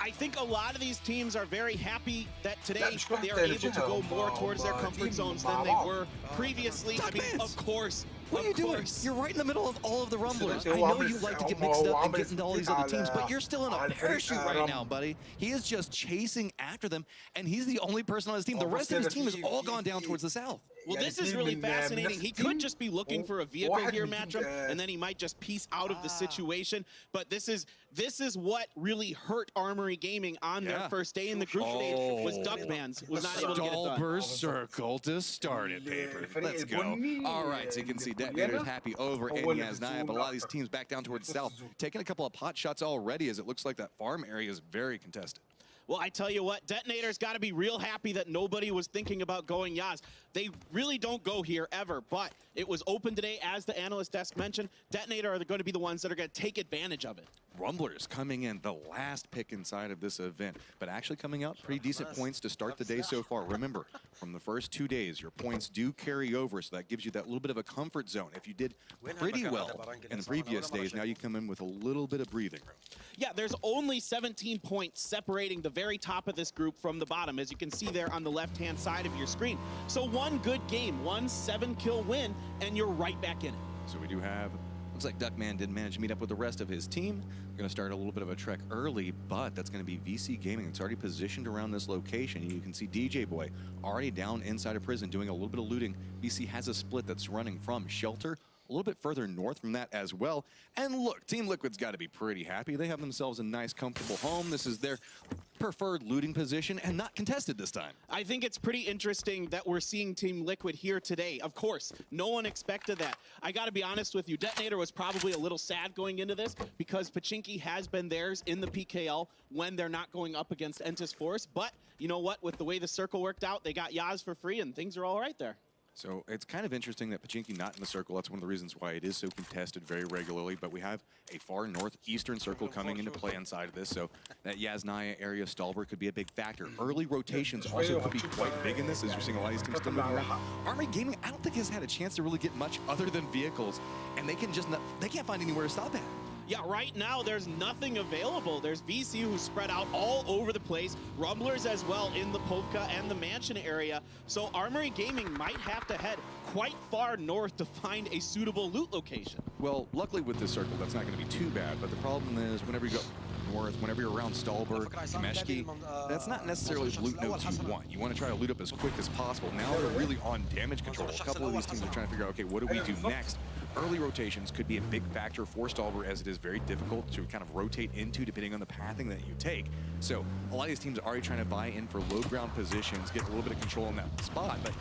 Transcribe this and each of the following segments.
I think a lot of these teams are very happy that today they are able to go more towards their comfort zones than they were previously. I mean, of course. What are you doing? You're right in the middle of all of the rumblers. I know you like to get mixed up and get into all these other teams, but you're still in a parachute right now, buddy. He is just chasing after them, and he's the only person on his team. The rest of his team has all gone down towards the south. Well, this is really fascinating. He could just be looking for a vehicle here, Matcham, and then he might just piece out of the situation. But this is what really hurt Armory Gaming on their first day in the group stage. Was Duckmans was not able to get it done. Stolber circle to start it, Paper. Let's go. All right, so you can see Detonator's happy over in Yasnaya, but a lot of these teams back down towards the south, taking a couple of pot shots already, as it looks like that farm area is very contested. Well, I tell you what, Detonator's got to be real happy that nobody was thinking about going Yaz. They really don't go here ever, but it was open today, as the analyst desk mentioned. Detonator are going to be the ones that are going to take advantage of it. Rumblers coming in, the last pick inside of this event, but actually coming out pretty decent points to start the day so far. Remember, from the first 2 days, your points do carry over, so that gives you that little bit of a comfort zone. If you did pretty well in the previous days, now you come in with a little bit of breathing room. Yeah, there's only 17 points separating the very top of this group from the bottom, as you can see there on the left-hand side of your screen. So one good game, one 7-kill win, and you're right back in it. So we do have, looks like Duckman didn't manage to meet up with the rest of his team. We're going to start a little bit of a trek early, but that's going to be VC Gaming. It's already positioned around this location. You can see DJ Boy already down inside of prison doing a little bit of looting. VC has a split that's running from Shelter a little bit further north from that as well. And look, Team Liquid's got to be pretty happy. They have themselves a nice, comfortable home. This is their preferred looting position and not contested this time. I think it's pretty interesting that we're seeing Team Liquid here today. Of course, no one expected that. I got to be honest with you, Detonator was probably a little sad going into this because Pachinki has been theirs in the PKL when they're not going up against Entis Force. But you know what? With the way the circle worked out, they got Yaz for free and things are all right there. So it's kind of interesting that Pachinki not in the circle. That's one of the reasons why it is so contested very regularly. But we have a far northeastern circle coming into play inside of this. So that Yasnaya area, Stolber could be a big factor. Early rotations also could be quite big in this, as you're seeing a lot of these teams still moving around. Armory Gaming, I don't think has had a chance to really get much other than vehicles. And they can just not, they can't find anywhere to stop at. Yeah, right now there's nothing available. There's VC who's spread out all over the place. Rumblers as well in the Pubg and the Mansion area. So Armory Gaming might have to head quite far north to find a suitable loot location. Well, luckily with this circle, that's not going to be too bad. But the problem is whenever you go north, whenever you're around Stolber, Kameshki, that's not necessarily the loot nodes you want. You want to try to loot up as quick as possible. Now they're really on damage control. A couple of these teams are trying to figure out, okay, what do we do next? Early rotations could be a big factor for Stolber, as it is very difficult to kind of rotate into depending on the pathing that you take. So a lot of these teams are already trying to buy in for low ground positions, get a little bit of control in that spot. But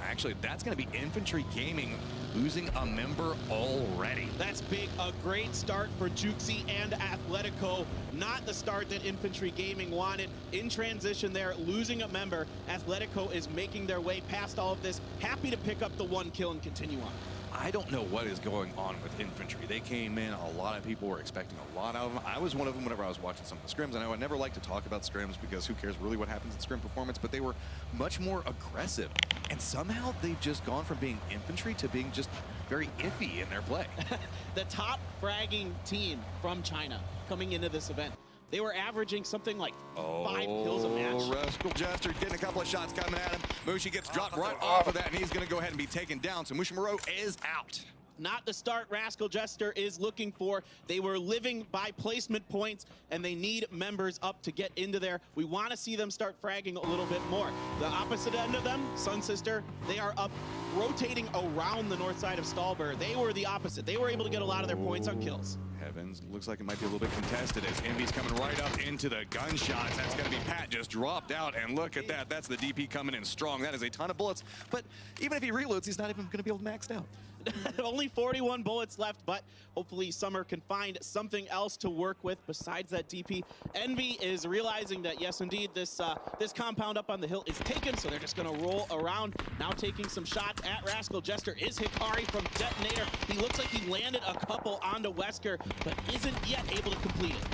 actually, that's going to be Infantry Gaming losing a member already. That's big. A great start for Juxi and Athletico. Not the start that Infantry Gaming wanted. In transition there, losing a member. Athletico is making their way past all of this. Happy to pick up the 1 kill and continue on. I don't know what is going on with Infantry. They came in, a lot of people were expecting a lot out of them. I was one of them whenever I was watching some of the scrims. I know I never like to talk about scrims because who cares really what happens in scrim performance, but they were much more aggressive. And somehow they've just gone from being infantry to being just very iffy in their play. The top fragging team from China coming into this event. They were averaging something like 5 kills a match. Rascal Jester getting a couple of shots coming at him. Mushi gets dropped right off of that, and he's going to go ahead and be taken down. So Mushimuro is out. Not the start Rascal Jester is looking for. They were living by placement points, and they need members up to get into there. We want to see them start fragging a little bit more. The opposite end of them, Sun Sister, they are up rotating around the north side of Stolber. They were the opposite. They were able to get a lot of their points on kills. Heavens, looks like it might be a little bit contested as Envy's coming right up into the gunshots. That's going to be Pat just dropped out, and look at that. That's the DP coming in strong. That is a ton of bullets, but even if he reloads, he's not even going to be able to max out. Only 41 bullets left, but hopefully Summer can find something else to work with besides that DP. Envy is realizing that, yes, indeed, this compound up on the hill is taken, so they're just going to roll around. Now taking some shots at Rascal Jester is Hikari from Detonator. He looks like he landed a couple onto Wesker, but isn't yet able to complete it.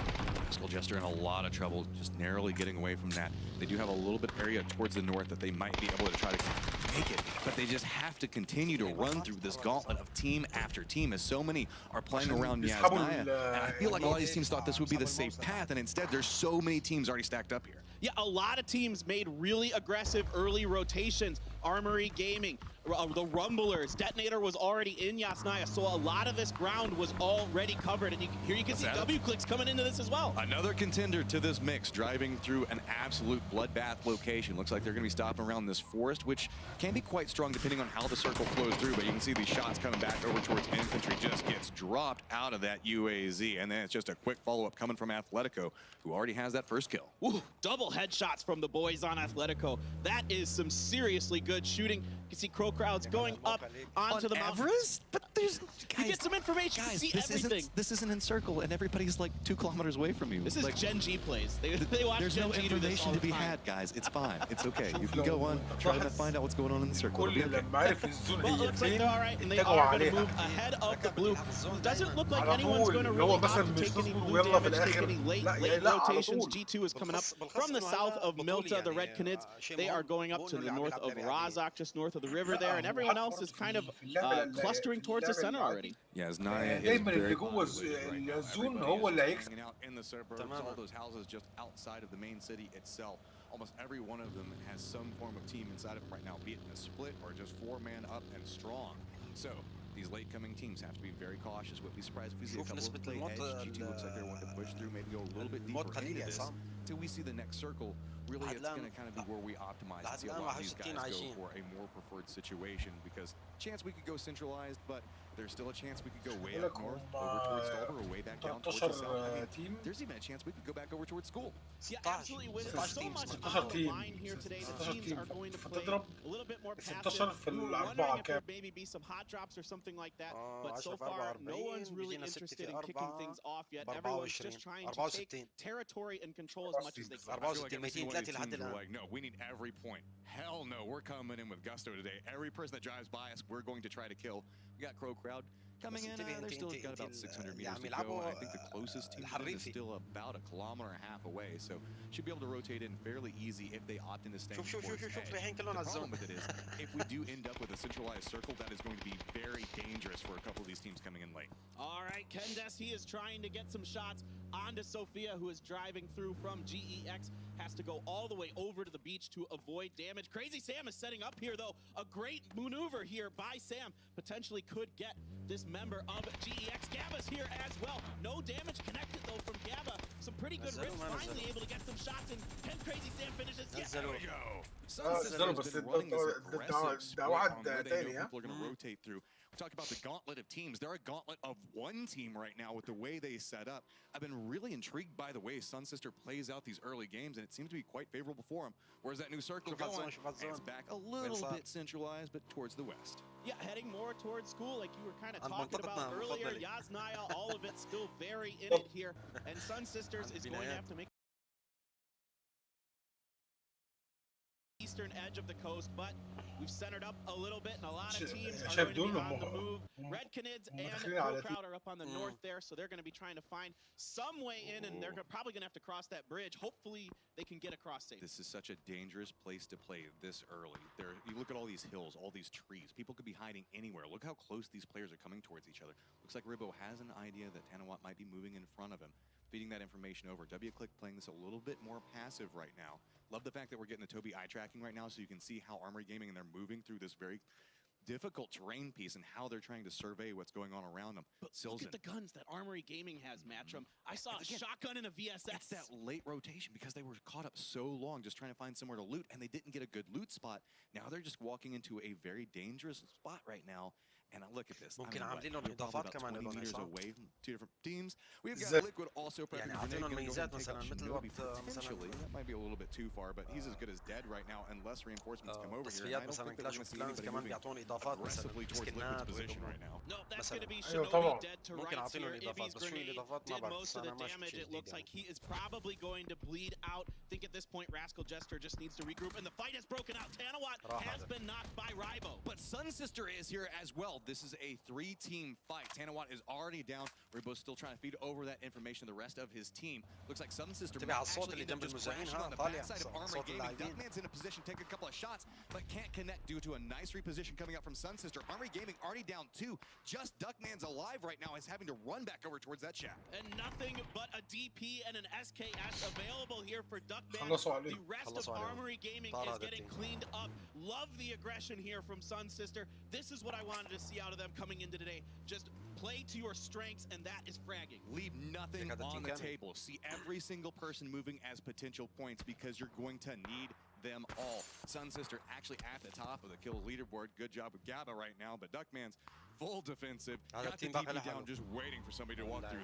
Rascal Jester in a lot of trouble, just narrowly getting away from that. They do have a little bit of area towards the north that they might be able to try to make it, but they just have to continue to run through this gauntlet of team after team, as so many are playing around Yasnaya. And I feel like a lot of these teams thought this would be the safe path, and instead there's so many teams already stacked up here. Yeah, a lot of teams made really aggressive early rotations. Armory Gaming, the Rumblers, Detonator was already in Yasnaya, so a lot of this ground was already covered. And here you can see W-Clicks coming into this as well. Another contender to this mix, driving through an absolute bloodbath location. Looks like they're going to be stopping around this forest, which can be quite strong depending on how the circle flows through. But you can see these shots coming back over towards infantry, just gets dropped out of that UAZ. And then it's just a quick follow-up coming from Athletico, who already has that first kill. Ooh, double headshots from the boys on Athletico. That is some seriously good shooting. You can see Crow Crowds going up onto the mountains. But there's, guys, you get some information, guys, you see everything. This isn't in circle, and everybody's like 2 kilometers away from you. This is like, Gen G plays. They watch there's Gen no G information to be had, guys. It's fine. It's okay. You can go on, try to find out what's going on in the circle. It'll be okay. Well, it looks like they're all right, and they are going to move ahead of the blue. It doesn't look like anyone's going to really opt to take any blue damage, take any late rotations. G2 is coming up from the south of Milta, the Red Canids. They are going up to the north of Razak, just north of the river there, and everyone else is kind of clustering towards the center already. Yeah, Naya is دايما very اللي جوه الزون هو اللي هيكسب. hanging out in the suburbs, all those houses just outside of the main city itself. Almost every one of them has some form of team inside of them right now, be it in a split or just 4-man up and strong. So these late coming teams have to be very cautious. Wouldn't be surprised if we see a couple of play edge. G2 looks like they're wanting to push through, maybe go a little bit deeper into this. Until we see the next circle, really it's going to kind of be where we optimize and see a lot of these guys go for a more preferred situation, because chance we could go centralized, but there's still a chance we could go way up north, over towards Stolber, or way back down towards the south. I mean, there's even a chance we could go back over towards school. Yeah, absolutely. With so much on the line here today, the teams are going to play a little bit more passive. We were wondering if there'd maybe be some hot drops or something like that, but so far, no one's really interested in kicking things off yet. Everyone's just trying to take territory and control as much as they can. Like, no, we need every point. Hell no, we're coming in with gusto today. Every person that drives by us, we're going to try to kill. We got Crow Crowd coming in. They're still got about 600 meters to go. I think the closest team is still about 1.5 kilometers away, so should be able to rotate in fairly easy if they opt into staying towards edge. The problem with it is, if we do end up with a centralized circle, that is going to be very dangerous for a couple of these teams coming in late. All right, Kendes, he is trying to get some shots onto Sophia, who is driving through from GEX. Has to go all the way over to the beach to avoid damage. Crazy Sam is setting up here, though. A great maneuver here by Sam. Potentially could get this member of GEX. Gabba's here as well. No damage connected, though, from Gabba. Some pretty good rips. Finally able to get some shots in. Can Crazy Sam finishes? Yes, there we go. بس ده واحد تاني ها. People are going to rotate through. We talk about the gauntlet of teams. They're a gauntlet of one team right now with the way they set up. I've been really intrigued by the way Sun Sister plays out these early games, and it seems to be quite favorable for them. Where's that new circle going? It's back a little bit centralized, but towards the west. Yeah, heading more towards school, like you were kind of talking about earlier. Yasnaya, all of it still very in it here, and Sun Sisters is going to have to make eastern edge of the coast, but we've centered up a little bit, and a lot of teams are going to be on the move. Red Canids and Crow Crowd are up on the north there, so they're going to be trying to find some way in, and they're probably going to have to cross that bridge. Hopefully, they can get across safe. This is such a dangerous place to play this early. You look at all these hills, all these trees. People could be hiding anywhere. Look how close these players are coming towards each other. Looks like Ribbo has an idea that Tanawat might be moving in front of him, feeding that information over. W-Click playing this a little bit more passive right now. Love the fact that we're getting the Toby eye tracking right now, so you can see how Armory Gaming, and they're moving through this very difficult terrain piece and how they're trying to survey what's going on around them. But look at the guns that Armory Gaming has, Matcham. I saw a shotgun and a VSS. It's that late rotation because they were caught up so long just trying to find somewhere to loot, and they didn't get a good loot spot. Now they're just walking into a very dangerous spot right now. And I look at this. ممكن I mean, عاملين لهم اضافات كمان 20 لهم meters عصام. away from 2 different teams. We've got Liquid also prepping يعني for عاطينهم Nate, ميزات gonna مثلا take out مثل Shinobi وقت potentially. That might be a little bit too far, but he's as good as dead right now unless reinforcements come over here. And I تصفيات don't مثلا think that we're كلاش going to اوف see كلانز anybody كمان moving بيعطون اضافات مثلا aggressively towards Liquid's سكنات position right now. No, that's going to be أيوة Shinobi طبعا. dead to ممكن rights أعطينهم here. إضافات Ibby's بس شو grenade الإضافات ما did بعرف most بس of the أنا ما damage. شفت It looks جديد like he is probably going to bleed out. I think at this point, Rascal Jester just needs to regroup, and the fight has broken out. Tanawat has been knocked by Rybo. But Sun Sister is here as well. This is a 3-team fight. Tanawatt is already down. Rebo's still trying to feed over that information to the rest of his team. Looks like Sun Sister انتبه على الصوت actually اللي end up جنب just المذيعين. crashing on the طالع backside of Armory صوت Gaming. اللاعبين. Duckman's in a position to take a couple of shots, but can't connect due to a nice reposition coming out from Sun Sister. Armory Gaming already down 2. Just Duckman's alive right now, is having to run back over towards that shack. And nothing but a DP and an SKS available here for Duckman. خلصوا عليه. The rest of Armory Gaming is getting cleaned up. Love the aggression here from Sun Sister. This is what I wanted to see out of them coming into today. Just play to your strengths, and that is fragging. Leave nothing on the table. See every single person moving as potential points because you're going to need them all. Sun Sister actually at the top of the kills leaderboard. Good job with Gabba right now, but Duckman's full defensive. Got the TP down, just waiting for somebody to walk through.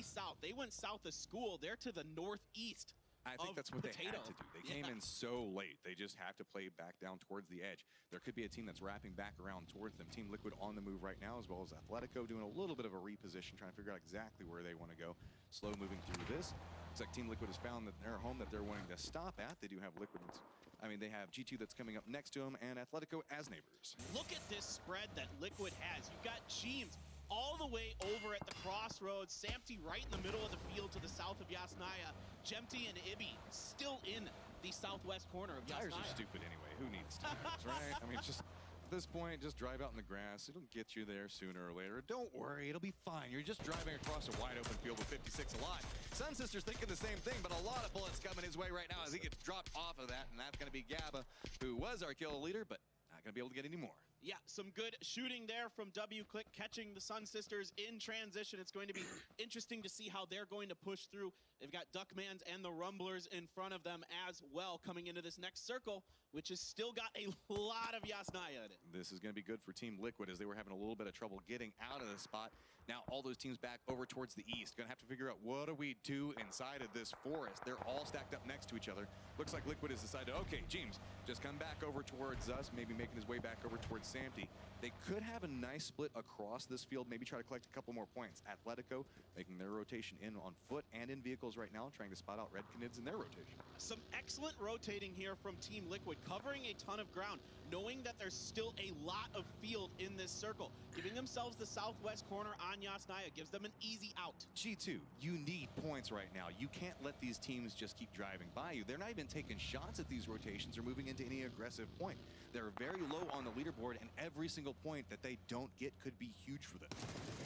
South. They went south of school. They're to the northeast. I think that's what they had to do. They came in so late. They just have to play back down towards the edge. There could be a team that's wrapping back around towards them. Team Liquid on the move right now, as well as Athletico doing a little bit of a reposition, trying to figure out exactly where they want to go. Slow moving through this. Looks like Team Liquid has found that their home that they're wanting to stop at. They do have Liquids. I mean, they have G2 that's coming up next to them and Athletico as neighbors. Look at this spread that Liquid has. You've got Jeems all the way over at the crossroads. Samty right in the middle of the field to the south of Yasnaya. Jemty and Ibi still in the southwest corner of Yasnaya. Tires are stupid anyway. Who needs tires, right? I mean, just at this point, just drive out in the grass. It'll get you there sooner or later. Don't worry, it'll be fine. You're just driving across a wide open field with 56 alive. Sun Sister's thinking the same thing, but a lot of bullets coming his way right now as he gets dropped off of that, and that's going to be Gabba, who was our kill leader, but not going to be able to get any more. Yeah, some good shooting there from W-Click, catching the Sun Sisters in transition. It's going to be interesting to see how they're going to push through. They've got Duckmans and the Rumblers in front of them as well coming into this next circle, which has still got a lot of Yasnaya in it. This is going to be good for Team Liquid as they were having a little bit of trouble getting out of the spot. Now all those teams back over towards the east. Going to have to figure out what do we do inside of this forest. They're all stacked up next to each other. Looks like Liquid has decided, okay, James, just come back over towards us, maybe making his way back over towards Samty. They could have a nice split across this field, maybe try to collect a couple more points. Athletico making their rotation in on foot and in vehicles right now, trying to spot out Red Canids in their rotation. Some excellent rotating here from Team Liquid, covering a ton of ground, knowing that there's still a lot of field in this circle. Giving themselves the southwest corner on Yasnaya gives them an easy out. G2, you need points right now. You can't let these teams just keep driving by you. They're not even taking shots at these rotations or moving into any aggressive point. They're very low on the leaderboard, and every single point that they don't get could be huge for them.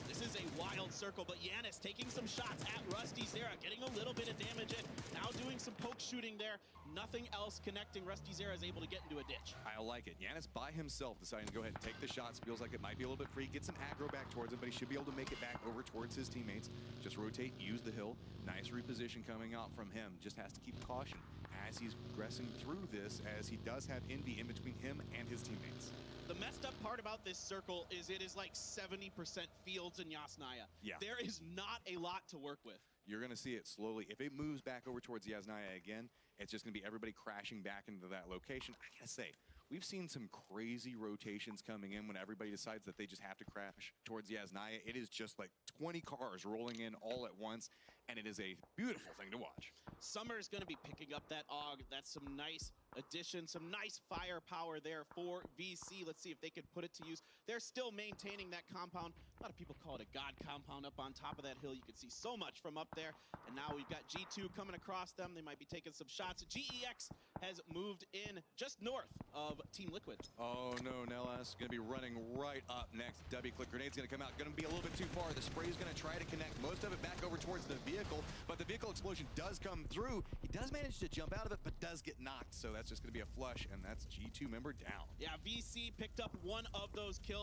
This is a wild circle, but Yanis taking some shots at Rusty Zera, getting a little bit of damage in. Now doing some poke shooting there. Nothing else connecting. Rusty Zera is able to get into a ditch. I like it. Yanis by himself deciding to go ahead and take the shots. Feels like it might be a little bit free. Get some aggro back towards him, but he should be able to make it back over towards his teammates. Just rotate, use the hill. Nice reposition coming out from him. Just has to keep caution as he's progressing through this, as he does have Envy in between him and his teammates. The messed up part about this circle is it is like 70% fields in Yasnaya. Yeah. There is not a lot to work with. You're going to see it slowly. If it moves back over towards Yasnaya again, it's just going to be everybody crashing back into that location. I got to say, we've seen some crazy rotations coming in when everybody decides that they just have to crash towards Yasnaya. It is just like 20 cars rolling in all at once, and it is a beautiful thing to watch. Summer is going to be picking up that AUG. That's some nice addition, some nice firepower there for VC. Let's see if they can put it to use. They're still maintaining that compound. A lot of people call it a god compound up on top of that hill. You can see so much from up there. And now we've got G2 coming across them. They might be taking some shots. GEX has moved in just north of Team Liquid. Oh no, Nellas going to be running right up next. W-Click Grenade's going to come out. Going to be a little bit too far. The spray is going to try to connect most of it back over towards the vehicle, but the vehicle explosion does come through. He does manage to jump out of it, but does get knocked. So that's just going to be a flush, and that's G2 member down. Yeah, VC picked up one of those kills.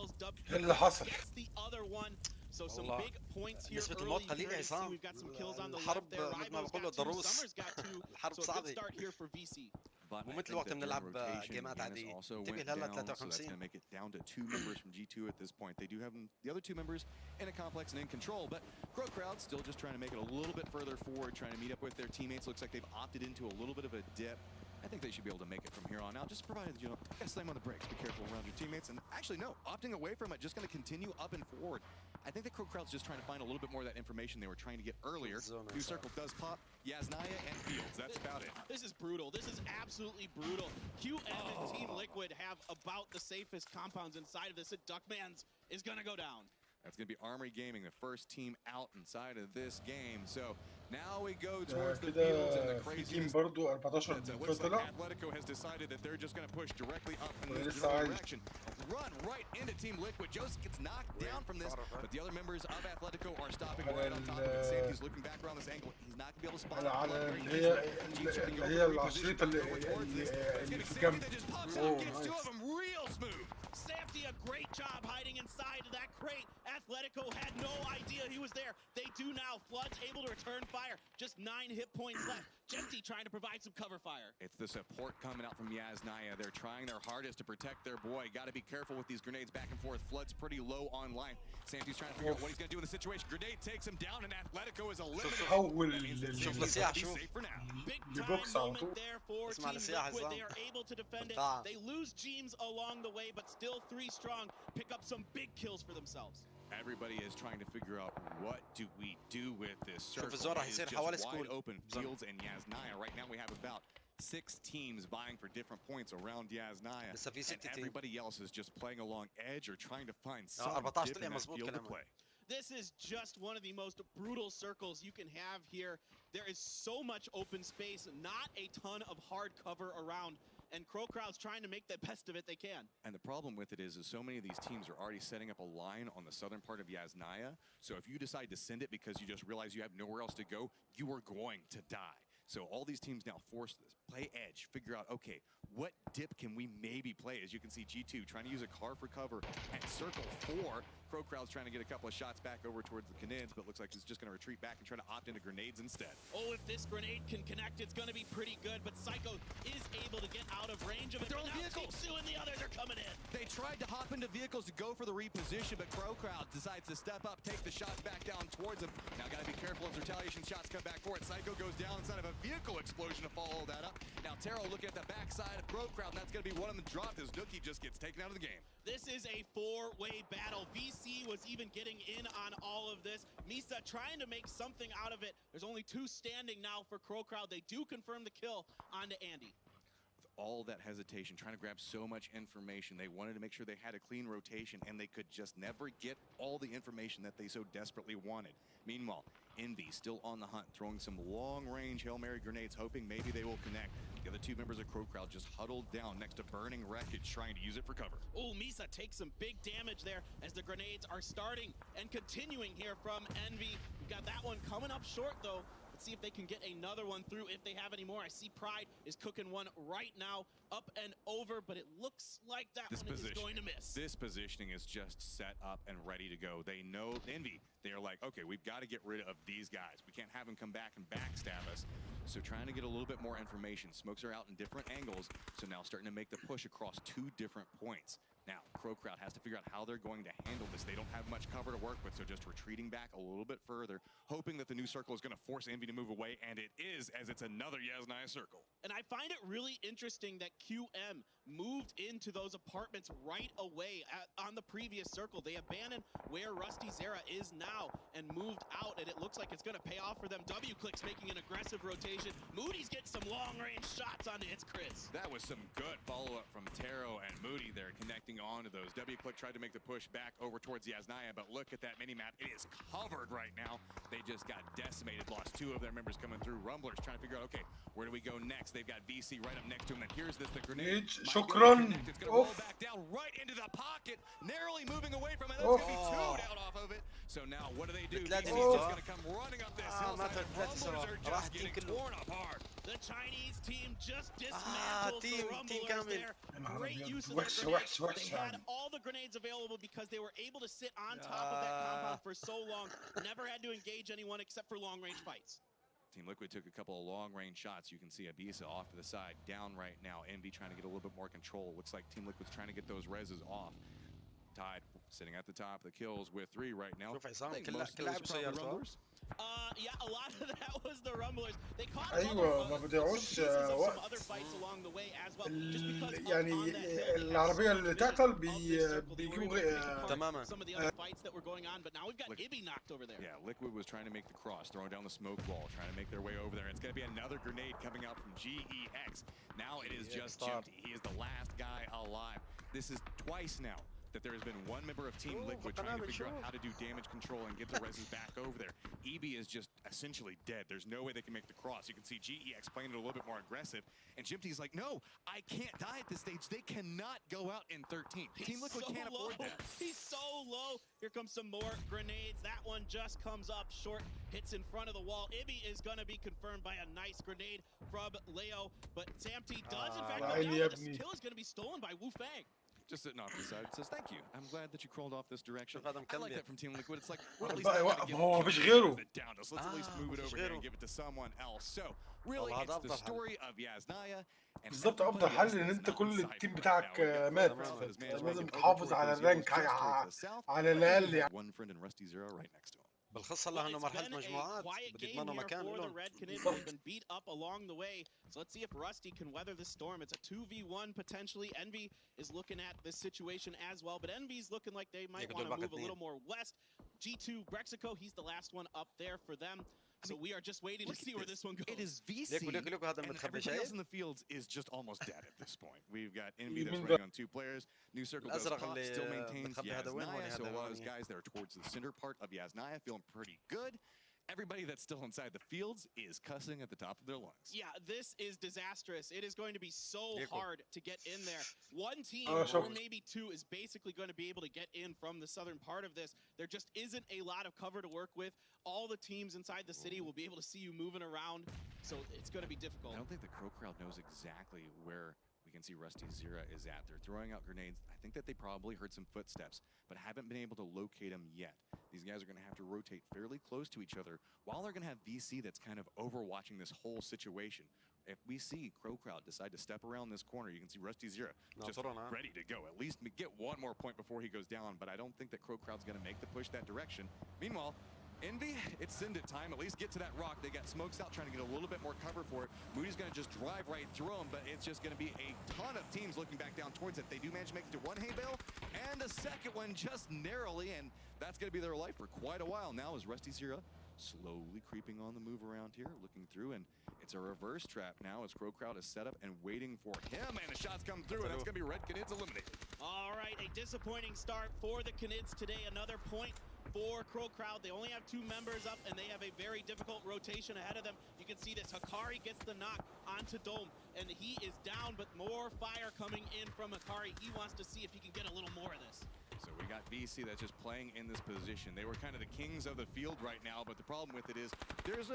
اللي حصل Gets the other one. So some والله big points here نسبة early. الموت قليلة يا عصام. We've got some kills on the الحرب left there. مثل ما Ribo's بقولوا got two, ضروس. Summer's got two. الحرب So a good صعبة. start here for VC. But مو مثل وقت بنلعب جيمات عادية. انتبه لهلا so that's going 53. to make it down to 2 members from G2 at this point. They do have the other 2 members in a complex and in control, but Crow Crowd still just trying to make it a little bit further forward, trying to meet up with their teammates. Looks like they've opted into a little bit of a dip I think they should be able to make it from here on out, just provided, you know, gotta slam on the brakes, be careful around your teammates, and actually, no, opting away from it, just gonna continue up and forward. I think the Crowd's just trying to find a little bit more of that information they were trying to get earlier. New circle does pop, Yasnaya and Fields, that's about it. This is brutal. This is absolutely brutal. QM and Team Liquid have about the safest compounds inside of this, and Duckman's is gonna go down. That's going to be Armory Gaming, the first team out inside of this game. So now we go towards the fields and the craziest. برضه 14 It بنت looks like طلع. Atletico has decided that they're just going to push directly up in this general direction. Run right into Team Liquid. Joseph gets knocked down from this, but the other members of Atletico are stopping right on top of it. Santi's looking back around this angle. He's not going to be able to spot it. هي العصرية اللي في الجنب. Gets two of them real smooth. Safety, a great job hiding inside of that crate. Atletico had no idea he was there. They do now. Flood's able to return fire. Just 9 hit points left. Genty trying to provide some cover fire. It's the support coming out from Yasnaya. They're trying their hardest to protect their boy. Got to be careful with these grenades back and forth. Flood's pretty low on life. Santi's trying to figure out what he's going to do in the situation. Grenade takes him down, and Atletico is eliminated. That means that Santi's going to be safe for now. Big time moment there for Team Liquid. They are able to defend it. They lose Jeems along the way, but still 3 strong. Pick up some big kills for themselves. Everybody is trying to figure out what do we do with this circle. الزون راح يصير حوالي Just wide سكول. open Fields and Yasnaya. Right now we have about 6 teams vying for different points around Yasnaya. لسه في 6 And تيم. everybody else is just playing along edge or trying to find some 14 dip طلع in that مظبوط field to كلامك. play. This is just one of the most brutal circles you can have here. There is so much open space, not a ton of hard cover around, and Crowd's trying to make the best of it they can. And the problem with it is so many of these teams are already setting up a line on the southern part of Yasnaya. So if you decide to send it because you just realize you have nowhere else to go, you are going to die. So all these teams now force this. Play edge. Figure out, okay, what dip can we maybe play? As you can see, G2 trying to use a car for cover at circle 4. Crowd's trying to get a couple of shots back over towards the Canids, but looks like he's just going to retreat back and try to opt into grenades instead. Oh, if this grenade can connect, it's going to be pretty good, but Psycho is able to get out of range of it. They're on Now vehicles. T2 and the others are coming in. They tried to hop into vehicles to go for the reposition, but Crowd decides to step up, take the shots back down towards him. Now got to be careful as retaliation shots come back for it. Psycho goes down inside of a vehicle explosion to follow that up. Now Taro looking at the backside of Crowd, and that's going to be one of them dropped as Nookie just gets taken out of the game. This is a 4-way battle. VC was even getting in on all of this. Misa trying to make something out of it. There's only 2 standing now for Crowd. They do confirm the kill onto Andy. With all that hesitation, trying to grab so much information, they wanted to make sure they had a clean rotation, and they could just never get all the information that they so desperately wanted. Meanwhile, Envy still on the hunt, throwing some long-range Hail Mary grenades, hoping maybe they will connect. The other 2 members of Crowd just huddled down next to burning wreckage, trying to use it for cover. Oh, Misa takes some big damage there as the grenades are starting and continuing here from Envy. We've got that one coming up short, though. Let's see if they can get another one through, if they have any more. I see Pride is cooking one right now, up and over, but it looks like that one is going to miss. This positioning is just set up and ready to go. They know Envy. They are like, okay, we've got to get rid of these guys. We can't have them come back and backstab us. So trying to get a little bit more information. Smokes are out in different angles, so now starting to make the push across 2 different points. Now, Crowd has to figure out how they're going to handle this. They don't have much cover to work with, so just retreating back a little bit further, hoping that the new circle is going to force Envy to move away, and it is, as it's another Yasnaya circle. And I find it really interesting that QM moved into those apartments right away on the previous circle. They abandoned where Rusty Zera is now and moved out, and it looks like it's going to pay off for them. W-Click's making an aggressive rotation. Moody's getting some long-range shots onto its Chris. That was some good follow-up from Taro and Moody there, connecting on to those. W-Click tried to make the push back over towards Yasnaya, but look at that mini-map. It is covered right now. They just got decimated, lost 2 of their members coming through. Rumblers trying to figure out, okay, where do we go next? They've got VC right up next to him, and here's this, the grenade. شكرا. It's gonna roll back down right into the pocket, narrowly moving away from it. That's gonna be 2 down off of it. So now what do? VC's just gonna come running up this hillside. Rumblers are just getting torn apart. The Chinese team just dismantled the Rumblers there. Great use of their وحش grenades. They had all the grenades available because they were able to sit on top of that compound for so long. Never had to engage anyone except for long-range fights. Team Liquid took a couple of long-range shots. You can see Abisa off to the side, down right now. Envy trying to get a little bit more control. Looks like Team Liquid's trying to get those reses off. Tide sitting at the top of the kills with 3 right now. شوف عصام I think كل most of those لاعب are probably سيارته. Rumblers. Yeah, a lot of that was the Rumblers. They caught ايوه ما some بيضيعوش pieces of some وقت. other fights along the way as well. Just because up يعني on that hill, they have العربية so اللي much تعطل vision of this circle. They were able to pick apart تماما. some of the other fights that were going on, but now we've got Look. Ibby knocked over there. Yeah, Liquid was trying to make the cross, throwing down the smoke wall, trying to make their way over there. It's going to be another grenade coming out from GEX. Now it is just Jimty. He is the last guy alive. This is twice now that there has been one member of Team Liquid trying to figure out how to do damage control and get the reses back over there. EB is just essentially dead. There's no way they can make the cross. You can see GEX playing it a little bit more aggressive. And Jimty's like, no, I can't die at this stage. They cannot go out in 13. Team Liquid can't afford that. He's so low. Here comes some more grenades. That one just comes up short, hits in front of the wall. Ibby is going to be confirmed by a nice grenade from Leo, but Samty does in fact go down. This kill is going to be stolen by Wu Fang. Just sitting off to the side. It says, thank you. I'm glad that you crawled off this direction. شوف هذا I like مكمل. that from Team Liquid. It's like, we're at least بقى not يوقف، gonna give ما هو it مفيش to غيره. it down. So let's at least move it مفيش over here غيره. and give it to someone else. So really, والله هذا it's the أفضل حل. story of Yaznaya. And بالظبط everybody افضل حل else ان that's انت not كل inside التيم right بتاعك now. We get مات. Crowcrow that is managed لازم to تحافظ overthrow على those الرانك heroes just towards the south. على الاقل يعني. One friend and Rusty Zero right next to him. بالخص هلا انه مرحله مجموعات بدي يضمنوا مكان for the لهم. Red Canids. They've been beat up along the way. So let's see if Rusty can weather the storm. It's a 2v1 potentially. Envy is looking at this situation as well, but Envy's looking like they might want to move a little more west. G2 Brexico, he's the last one up there for them. So we are just waiting to see where this one goes. It is VC, ليكو هذا and المتخبي everybody else شايف؟ in the fields is just almost dead at this point. We've got Envy that's running on 2 players. New Circle does الأزرق pop, اللي still maintains متخبي هذا وين Yaznaya, so a هذا lot of those وين؟ guys that are towards the center part of Yaznaya feeling pretty good. Everybody that's still inside the fields is cussing at the top of their lungs. Yeah, this is disastrous. It is going to be so hard to get in there. One team, or maybe 2, is basically going to be able to get in from the southern part of this. There just isn't a lot of cover to work with. All the teams inside the city will be able to see you moving around, so it's going to be difficult. I don't think the Crow crowd knows exactly where we can see Rusty Zira is at. They're throwing out grenades. I think that they probably heard some footsteps, but haven't been able to locate them yet. These guys are going to have to rotate fairly close to each other while they're going to have VC that's kind of overwatching this whole situation. If we see Crow Crowd decide to step around this corner, you can see Rusty Zira just ready to go. At least get one more point before he goes down, but I don't think that Crow Crowd's going to make the push that direction. Meanwhile, Envy, it's send it time. At least get to that rock. They got smokes out trying to get a little bit more cover for it. Moody's going to just drive right through them, but it's just going to be a ton of teams looking back down towards it. They do manage to make it to one hay bale and a second one just narrowly, and that's going to be their life for quite a while now as Rusty Zira slowly creeping on the move around here, looking through, and it's a reverse trap now as Crow Crowd is set up and waiting for him, and the shots come through, and that's going to be Red Canids eliminated. All right, a disappointing start for the Canids today. Another point for Crow Crowd. They only have 2 members up, and they have a very difficult rotation ahead of them. You can see this. Hikari gets the knock onto Dome, and he is down, but more fire coming in from Hikari. He wants to see if he can get a little more of this. So we got VC that's just playing in this position. They were kind of the kings of the field right now, but the problem with it is there's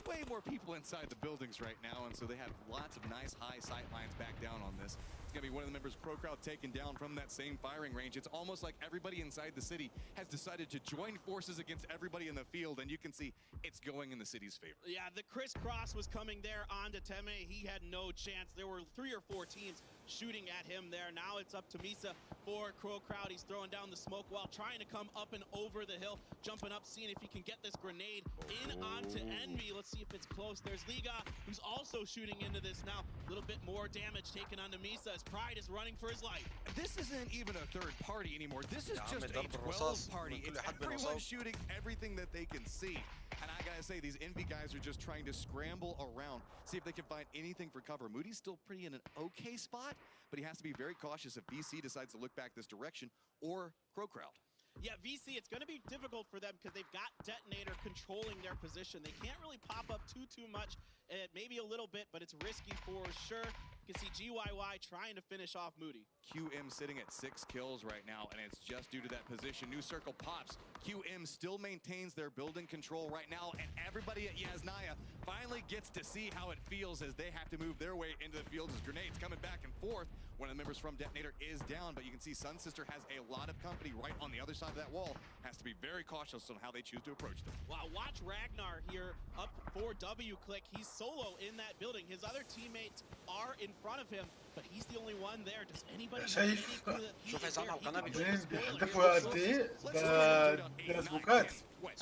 way more people inside the buildings right now, and so they have lots of nice high sight lines back down on this. It's going to be one of the members of Crow Crowd taken down from that same firing range. It's almost like everybody inside the city has decided to join forces against everybody in the field, and you can see it's going in the city's favor. Yeah, the crisscross was coming there onto Teme. He had no chance. There were 3 or 4 teams shooting at him there. Now it's up to Misa for Crow Crowd. He's throwing down the smoke while trying to come up and over the hill, jumping up, seeing if he can get this grenade in onto Envy. Let's see if it's close. There's Liga, who's also shooting into this now. A little bit more damage taken onto Misa as Pride is running for his life. This isn't even a third party anymore. This is just a 12 party. It's everyone shooting everything that they can see. And I gotta say, these Envy guys are just trying to scramble around, see if they can find anything for cover. Moody's still pretty in an okay spot, but he has to be very cautious if VC decides to look back this direction or Crow Crowd. Yeah, VC, it's going to be difficult for them because they've got Detonator controlling their position. They can't really pop up too much, maybe a little bit, but it's risky for sure. You can see GYY trying to finish off Moody. QM sitting at 6 kills right now, and it's just due to that position. New Circle pops. QM still maintains their building control right now, and everybody at Yaznaya finally gets to see how it feels as they have to move their way into the field as grenades coming back and forth. One of the members from Detonator is down, but you can see Sun Sister has a lot of company right on the other side of that wall. Has to be very cautious on how they choose to approach them. Wow, watch Ragnar here up for W-Click. He's solo in that building. His other teammates are in front of him, but he's the only one there. Does anybody know شايف anything that he شوف is عصام there? على القناة He بيقول can بيحدفوا قد ايه؟ ده سموكات.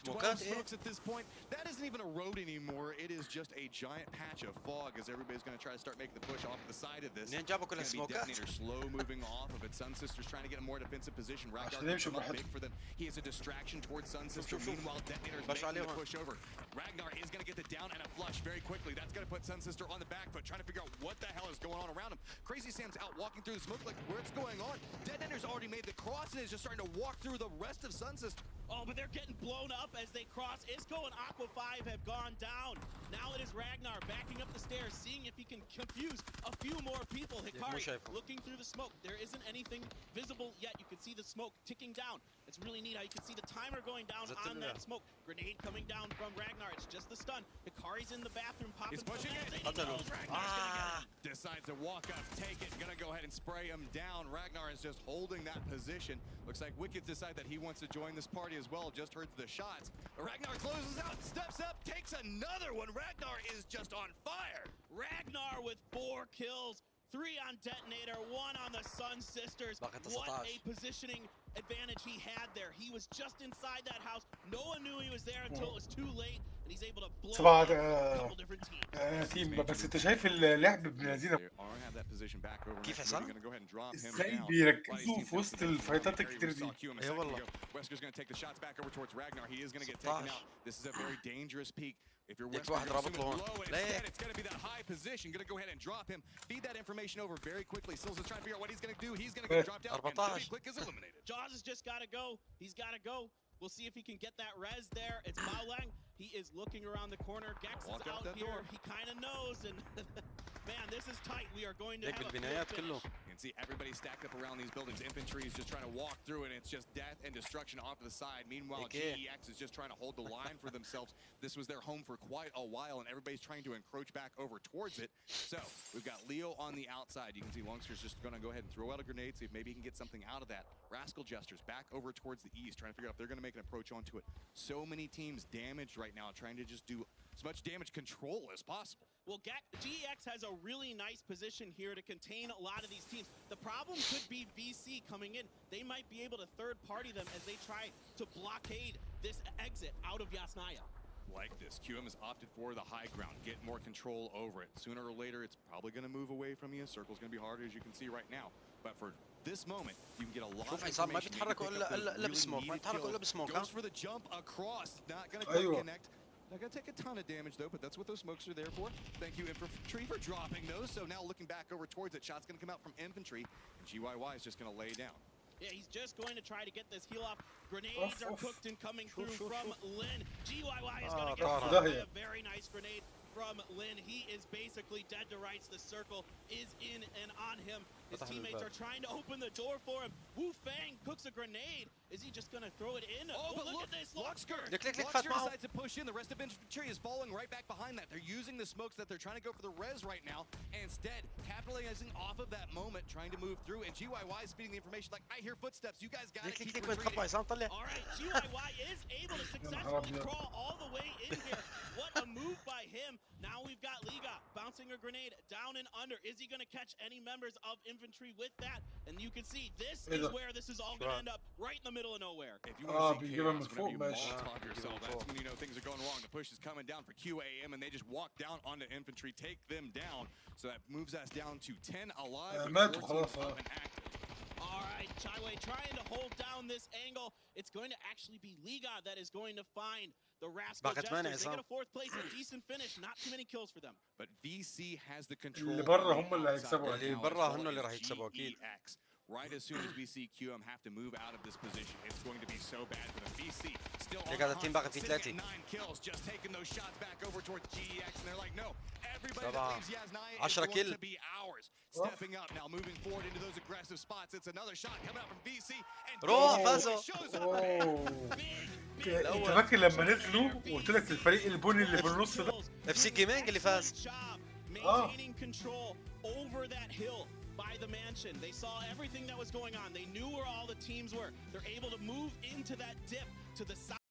سموكات ايه؟ Smokes at this point. That isn't even a road anymore. It is just a giant patch of fog as everybody's going to try to start making the push off the side of this. منين جابوا كل It's gonna be السموكات؟ Detonator slow moving off of it. Sun Sisters trying to get a more defensive position. Ragnar عشان can يمشوا come up براحتهم. big for them. He is a distraction towards Sun Sister. شوف. Meanwhile, Detonator is باشا making the عليهم. push over. Ragnar is going to get the down and a flush very quickly. That's going to put Sun Sister on the back foot, trying to figure out what the hell is going on around him. Crazy Sam's out walking through the smoke like, what's going on? Detonator's already made the cross and is just starting to walk through the rest of Sun Sister. Oh, but they're getting blown up as they cross. Isco and Aqua 5 have gone down. Now it is Ragnar backing up the stairs, seeing if he can confuse a few more people. Hikari looking through the smoke. There isn't anything visible yet. You can see the smoke ticking down. It's really neat how you can see the timer going down on that smoke. Grenade coming down from Ragnar. It's just the stun. Hikari's in the bathroom popping. He's pushing it. Ragnar's gonna get him. Decides to walk up, take it, gonna go ahead and spray him down. Ragnar is just holding that position. Looks like Wickets decide that he wants to join this party as well. Just heard the shots. Ragnar closes out, steps up, takes another one. Ragnar is just on fire. Ragnar with 4 kills. 3 on Detonator, 1 on the Sun Sisters. باقي What 19. a positioning advantage he had there. He was just inside that house. No one knew he was there until it was too late, and he's able to blow طبعا up a couple different teams. تيم بس انت شايف اللعب ابن لذينه كيف حسام؟ ازاي بيركزوا في وسط الفايتات الكتير دي. اي والله. Wesker's going to take the shots back over towards Ragnar. He is going to get 16. taken out. This is a very dangerous peak. If you're ليك Wesker, واحد you're رابط assuming له low, هون. and ليه؟ instead it's going to be that high position. Going to go ahead and drop him. Feed that information over very quickly. Sills is trying to figure out what he's going to do. He's going to get dropped out. And 14. Click is eliminated. Jaws has just got to go. He's got to go. We'll see if he can get that res there. It's Baolang. He is looking around the corner. Gex is Walk out out that here. door. He kind of knows, and man, this is tight. We are going to هيك have a بالبنايات field كله. finish. You can see everybody stacked up around these buildings. Infantry is just trying to walk through it, and it's just death and destruction off to the side. Meanwhile, Okay. GEX is just trying to hold the line for themselves. This was their home for quite a while, and everybody's trying to encroach back over towards it. So we've got Leo on the outside. You can see Longster's just going to go ahead and throw out a grenade, see if maybe he can get something out of that. Rascal Jesters back over towards the east, trying to figure out if they're going to make an approach onto it. So many teams damaged right now, trying to just do as much damage control as possible. Well, GEX has a really nice position here to contain a lot of these teams. The problem could be VC coming in. They might be able to third-party them as they try to blockade this exit out of Yasnaya. Like this, QM has opted for the high ground, get more control over it. Sooner or later, it's probably going to move away from you. Circle's going to be harder, as you can see right now. But for this moment, you can get a lot شوف of حسام ما information. بيتحركوا الا بسموك، ما بيتحركوا الا بسموك. Goes for the jump across, not going to quite أيوة. connect. Not going to take a ton of damage though, but that's what those smokes are there for. Thank you Infantry for dropping those. So now looking back over towards it, shot's going to come out from Infantry, and GYY is just going to lay down. Yeah, he's just going to try to get this heal off. Grenades are cooked and coming through from Lin. GYY is going to get طار. caught by a very nice grenade from Lin. He is basically dead to rights. The circle is in and on him. His teammates are trying to open the door for him. Wu Fang cooks a grenade. Is he just going to throw it in? Oh, but look at this. Luxker ليك Luxker فات معه. decides to push in. The rest of infantry is falling right back behind that. They're using the smokes that they're trying to go for the res right now. And instead, capitalizing off of that moment, trying to move through. And GYY is feeding the information like, I hear footsteps. You guys got to keep ليك وين retreating. تخبى عصام طلع. All right, GYY is able to successfully crawl all the way in here. What a move by him. Now we've got Liga bouncing a grenade down and under. Is he going to catch any members of infantry with that? And you can see this is where this is all going to end up, right in the middle of nowhere. If you want to see بيجيبها من chaos, فوق whenever you ماشي. Molotov yourself, that's when you know things are going wrong. The push is coming down for QAM, and they just walk down onto infantry, take them down. So that moves us down to 10 alive. and ماتوا 14 خلاص. up and active. All right, Chaiwei trying to hold down this angle. It's going to actually be Liga that is going to find the Rascal باقي 8 Jesters. They get عصام. a 4th place, a decent finish, not too many kills for them. But VC has the control. اللي برا on the هم اللي outside هيكسبوا right أكيد. now, برا as well هم اللي as راح يكسبوا أكيد. GEX. Right as soon as we see QM have to move out of this position, it's going to be so bad for them. VC still on ليك هذا the التيم hunt, باقي فيه sitting at 3. 9 kills, just taking those shots back over towards GEX, and they're like, no, everybody that 7. leaves Yasnaya is 10 going kill. to be ours. Stepping up now, moving forward into those aggressive spots. It's another shot coming out from VC, and روح، GEX فازوا. shows up. أوه. Big, انت فاكر لما نزلوا وقلت لك الفريق البني اللي في النص ده FC Gaming اللي فاز. job maintaining control over that hill by the mansion. They saw everything that was going on. They knew where all the teams were. They're able to move into that dip to the south.